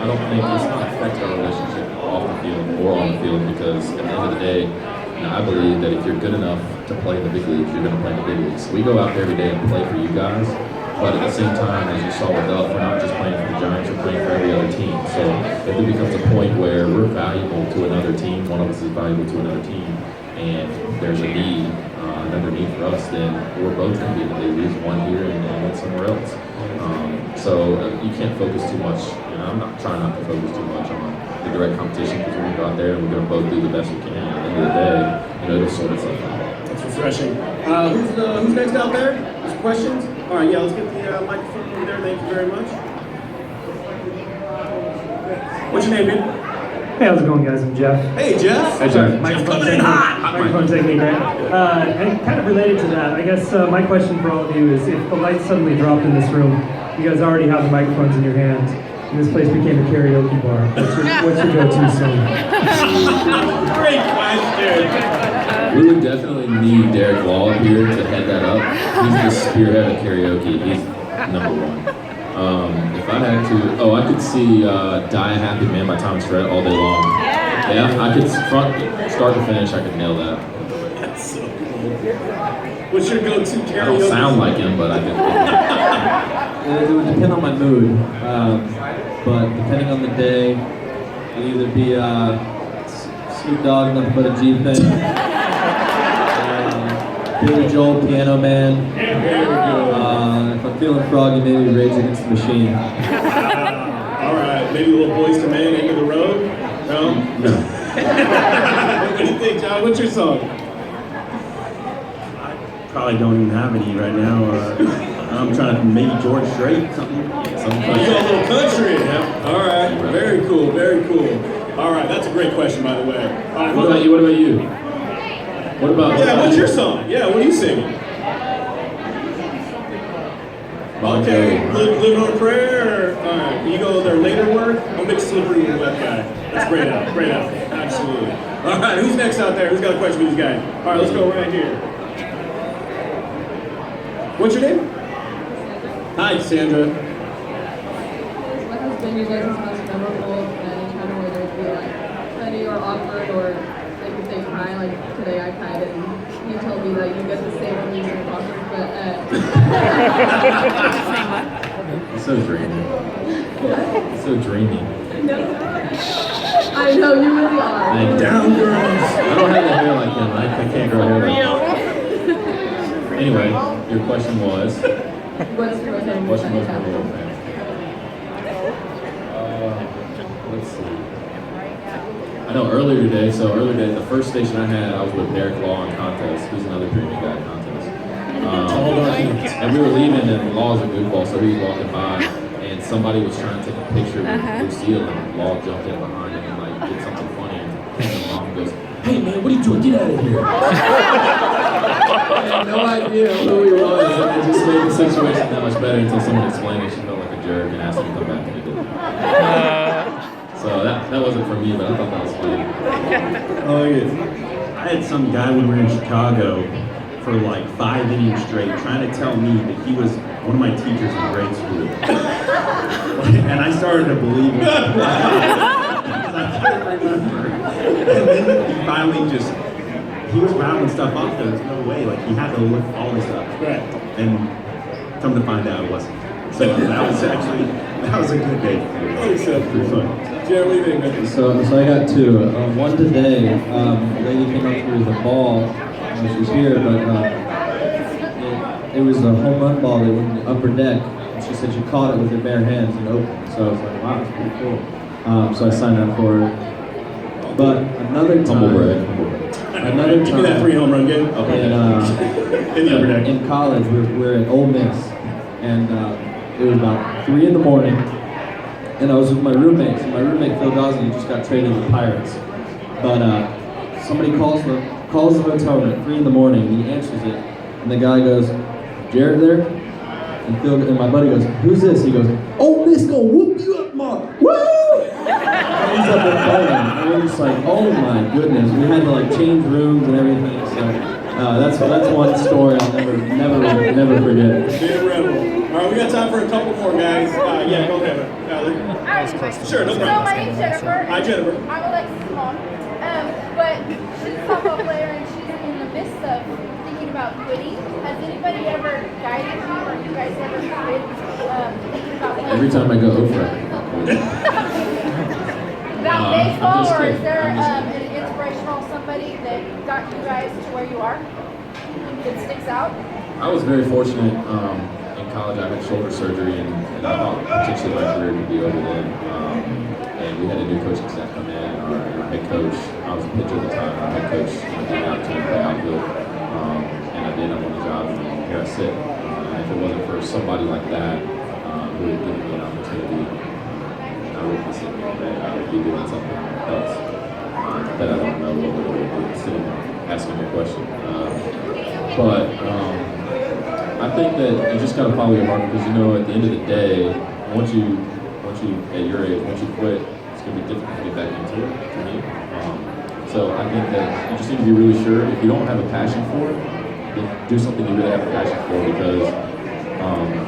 don't think it's not affect our relationship off the field or on the field because at the end of the day, I believe that if you're good enough to play in the big leagues, you're going to play in the big leagues. We go out there every day and play for you guys, but at the same time, as you saw with us, we're not just playing for the Giants, we're playing for every other team. So if it becomes a point where we're valuable to another team, one of us is valuable to another team, and there's a need, another need for us, then we're both going to be in the big leagues, one here and one somewhere else. So you can't focus too much. I'm not trying not to focus too much on the direct competition because we're going to go out there and we're going to both do the best we can. At the end of the day, it'll sort itself out. That's refreshing. Who's next out there? There's questions? All right, yeah, let's get the microphone over there. Thank you very much. What's your name, dude? Hey, how's it going, guys? I'm Jeff. Hey, Jeff. Hey, Jeff. Microphone technique, right? And kind of related to that, I guess my question for all of you is if the lights suddenly dropped in this room, you guys already have the microphones in your hands, and this place became a karaoke bar. What's your go-to song? Great question. We would definitely need Derek Law up here to head that up. He's the spearhead of karaoke. He's number one. If I had to, I could see Die a Happy Man by Thomas Rhett all day long. Yeah, I could start to finish, I could nail that. That's so cool. What's your go-to karaoke? I don't sound like him, but I could. It would depend on my mood, but depending on the day, it'd either be Snoop Dogg, Nothing But a G Thing, Billy Joel, Piano Man. If I'm feeling froggy, maybe Rage Against the Machine. All right, maybe a little Boys to Men, End of the Road? No? What do you think, John? What's your song? Probably don't even have any right now. I'm trying to maybe George Strait, something. You got a little country. Yeah. All right. Very cool. Very cool. All right. That's a great question, by the way. All right. What about you? What about you? What about? Yeah. What's your song? Yeah. What are you singing? Okay. Live on a Prayer. All right. Can you go there later work? I'm a big slippery with wet guy. That's great out. Great out. Absolutely. All right. Who's next out there? Who's got a question for these guys? All right. Let's go right here. What's your name? Hi, Sandra. What has been your guys' most memorable encounter, whether it be like funny or awkward, or like if they cry, like today I cried and you told me that you get to say when you're awkward, but It's so dreamy. It's so dreamy. I know, you really are. Down girls. I don't have the hair like him. I can't grow hair like him. Anyway, your question was? What's your most memorable What's your most encounter? memorable fan? Let's see. I know earlier today, the first station I had, I was with Derek Law in contest. He's another dreamy guy in contest. And we were leaving, and Law's a goofball, so he was walking by, and somebody was trying to take a picture with Lucille, and Law jumped in behind him and like did something funny, and the mom goes, "Hey man, what are you doing? Get out of here!" I had no idea who he was, and it just made the situation that much better until someone explained it. She felt like a jerk and asked him to come back, and he didn't. So that wasn't for me, but I thought that was funny. Oh, yeah. I had some guy when we were in Chicago for like 5 innings straight trying to tell me that he was one of my teachers in grade school. And I started to believe him. Because I can't remember. And then he finally he was rattling stuff off. There was no way. Like, he had to look all this up. Right. And come to find out it wasn't. So that was a good day. Pretty fun. Jarrett, what do you think, man? So I got two. One today, a lady came up to me with a ball. She was here, but it was a home run ball that went in the upper deck. And she said she caught it with her bare hands and opened. So I was like, wow, that's pretty cool. So I signed up for it. But another time, Give me that free home run game. Okay. In college, we were at Ole Miss, and it was about 3 in the morning, and I was with my roommates. And my roommate Phil Gosling just got traded to the Pirates, but somebody calls the hotel room at 3 in the morning, and he answers it, and the guy goes, "Jarrett there?" And my buddy goes, "Who's this?" He goes, "Ole Miss gonna whoop you up, Mark! Woo!" And he's up there playing, and we're just like, "Oh my goodness!" We had to like change rooms and everything. So that's one story I'll never forget. Be a rebel. All right, we got time for a couple more guys. Yeah, go ahead. Sure, no problem. So my name's Jennifer. Hi, Jennifer. I'm Alexa's mom. But she's a softball player and she's in the midst of thinking about quitting. Has anybody ever guided you, or you guys ever quit thinking about playing? Every time I go over. About baseball, or is there an inspirational somebody that got you guys to where you are that sticks out? I was very fortunate in college. I had shoulder surgery, and I thought potentially my career could be over then. And we had a new coaching staff come in. Our head coach, I was a pitcher at the time. Our head coach came out to play outfield, and I did. I won the job, and here I sit. And if it wasn't for somebody like that who had given me an opportunity, I wouldn't be sitting here today. I would be doing something else that I don't know what would be sitting asking me a question. But I think that you just gotta follow your heart, because you know at the end of the day, once you at your age, once you quit, it's gonna be difficult to get back into it for me. So I think that you just need to be really sure. If you don't have a passion for it, then do something you really have a passion for, because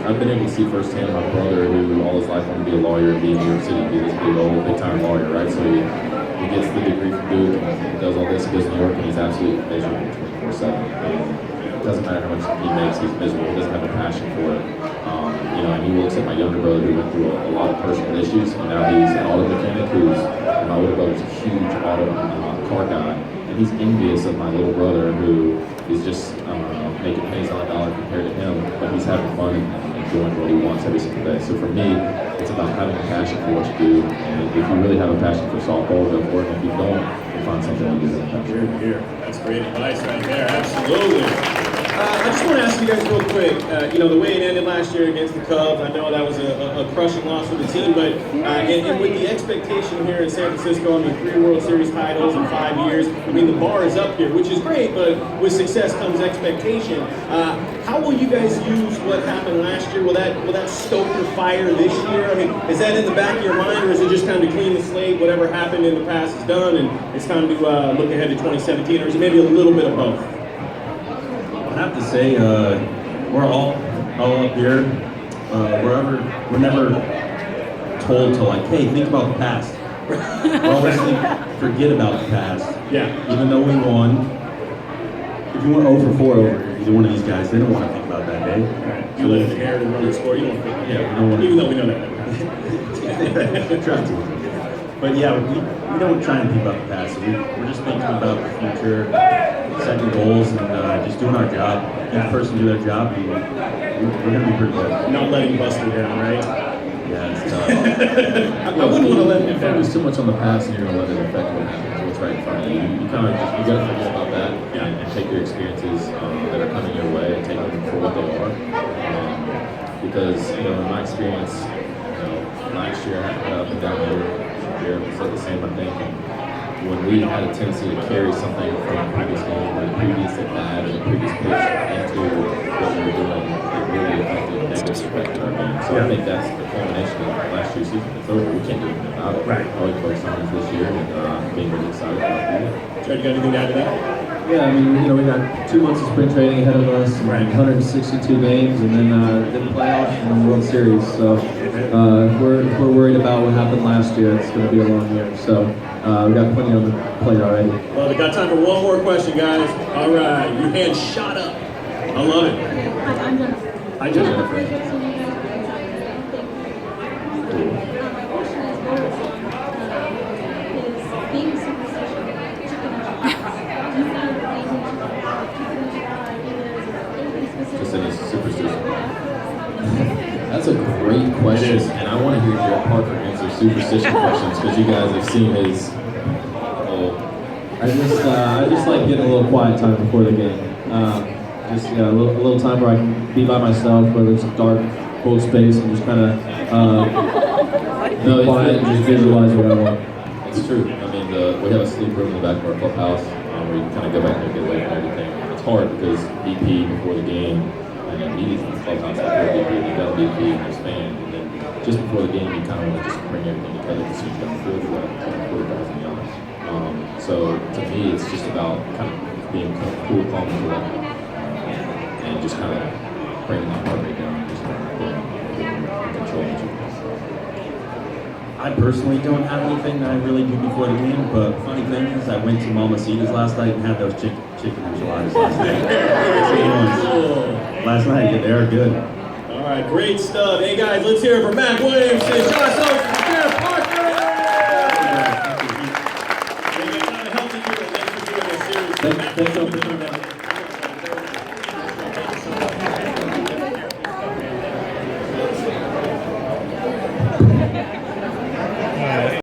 I've been able to see firsthand my brother, who all his life wanted to be a lawyer and be in New York City, be this big old big time lawyer, right? So he gets the degree from Duke and does all this, he goes to New York, and he's absolutely miserable 24/7. It doesn't matter how much he makes, he's miserable. He doesn't have a passion for it. And he looks at my younger brother, who went through a lot of personal issues, and now he's an auto mechanic. My older brother's a huge auto car guy, and he's envious of my little brother, who is just making pennies on a dollar compared to him, but he's having fun and enjoying what he wants every single day. So for me, it's it's about having a passion for what you do. And if you really have a passion for softball, go for it. And if you don't, you'll find something to do with that. Here. That's great advice right there. Absolutely. I just want to ask you guys real quick. The way it ended last year against the Cubs, I know that was a crushing loss for the team, but and with the expectation here in San Francisco, 3 World Series titles in 5 years, the bar is up here, which is great, but with success comes expectation. How will you guys use what happened last year? Will that stoke your fire this year? Is that in the back of your mind, or is it just time to clean the slate? Whatever happened in the past is done, and it's time to look ahead to 2017, or is it maybe a little bit of both? I have to say, we're all up here. We're never told to hey, think about the past. We're always forget about the past. Yeah. Even though we won, if you went 0 for 4 over either one of these guys, they don't want to think about that day. Right. You let the hair to run the score. You don't think about that. Yeah, we don't want to. Even though we know that. Try to. But yeah, we don't try and think about the past. So we're just thinking about the future, setting goals, and just doing our job. Each person do their job, and we're going to be pretty good. Not letting Buster down, right? Yeah, it's tough. I wouldn't want to let him down. Focus too much on the past, and you're going to let it affect what happens, what's right in front of you. You got to forget about that and take your experiences that are coming your way and take them for what they are. Because in my experience, last year I had up and down there. Jarrett said the same, I think. And when we had a tendency to carry something from the previous game or the previous at-bat or the previous pitch into what we were doing, it really affected our game. So I think that's the culmination of last year's season. It's over. We can't do anything about it. Right. All we focus on is this year, and being really excited about it. Jared, you got anything to add to that? Yeah, we got 2 months of spring training ahead of us, and 162 games, and then the playoffs and the World Series. So we're worried about what happened last year. It's going to be a long year. So we got plenty on the plate already. Well, we got time for one more question, guys. All right, your hand shot up. I love it. I'm Jennifer. Hi, Jennifer. That's a great question, and I want to hear Jarrett Parker answer superstition questions because you guys have seen his. I just like getting a little quiet time before the game. A little time where I can be by myself, whether it's a dark, cold space, and just kind of be quiet and just visualize what I want. It's true. We have a sleep room in the back of our clubhouse where you can kind of go back there and get away from everything. It's hard because BP before the game, and then meetings in the clubhouse before BP, and you got BP and there's fans, and then just before the game, you kind of want to just bring everything together as soon as you got the field for that 40,000 yards. So to me, it's just about kind of being cool, calm, and collected, and just kind of bringing that heart rate down and just kind of being controlling it. I personally don't have anything that I really do before the game, but funny thing is I went to Mamacita's last night and had those chicken enchiladas last night. Last night, they are good. All right, great stuff. Hey guys, let's hear it for Matt Williamson, Josh Osich.